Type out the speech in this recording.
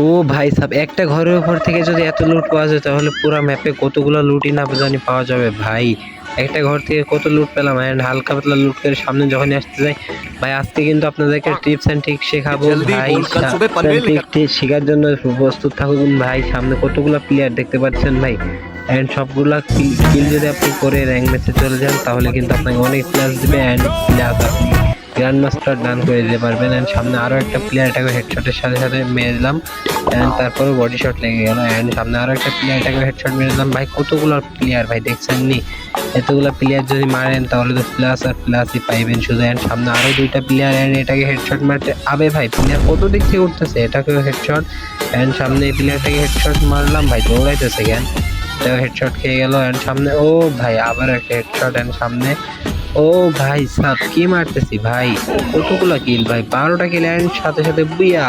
ও ভাই সাব, একটা ঘরের উপর থেকে যদি এত লুট পাওয়া যায় তাহলে পুরো ম্যাপে কতগুলো লুটই না জানি পাওয়া যাবে ভাই। একটা ঘর থেকে কত লুট পেলাম, এন্ড হালকা পাতলা লুট করে সামনে যখনই আসতে যাই ভাই। আজকে কিন্তু আপনাদেরকে টিপস এন্ড ট্রিক শেখাবো जल्दी ভাই। बोल कल सुबह টিপস এন্ড पनवेल ট্রিক निकल। শেখার জন্য প্রস্তুত থাকুন ভাই। সামনে কতগুলো প্লেয়ার দেখতে পাচ্ছেন ভাই, এন্ড সবগুলা কিল যদি আপনি করে র্যাঙ্ক ম্যাচে চলে যান তাহলে কিন্তু আপনাকে অনেক প্লাস দিবে, এন্ড প্লাস আপনি গ্র্যান্ড মাস্টার ডান করে দিতে পারবেন। এন্ড সামনে আরো একটা প্লেয়ারটাকে হেডশটের সাথে সাথে মেরে দিলাম, এন্ড তারপরে বডি শট লেগে গেল। এন্ড সামনে আরো একটা প্লেয়ারটাকে হেডশট মেরে দিলাম ভাই। কতগুলো প্লেয়ার ভাই দেখছেন নি? এতগুলো প্লেয়ার যদি মারেন তাহলে তো প্লাস আর প্লাসই পাইবেন শুধু। এন্ড সামনে আরো দুইটা প্লেয়ার, এন্ড এটাকে হেডশট মারতে আবে ভাই। প্লেয়ার কত দিক থেকে উঠতেছে, এটাকেও হেডশট। এন্ড সামনে এই প্লেয়ারটাকে হেডশট মারলাম ভাই, দৌড়াইতেছে কেন? এটাও হেডশট খেয়ে গেল। এন্ড সামনে ও ভাই আবার একটা হেডশট। এন্ড সামনে ও ভাই সাব কি মারতেছি ভাই, কতগুলো কিল ভাই, 12টা কিল। এন্ড সাথে সাথে বুইয়া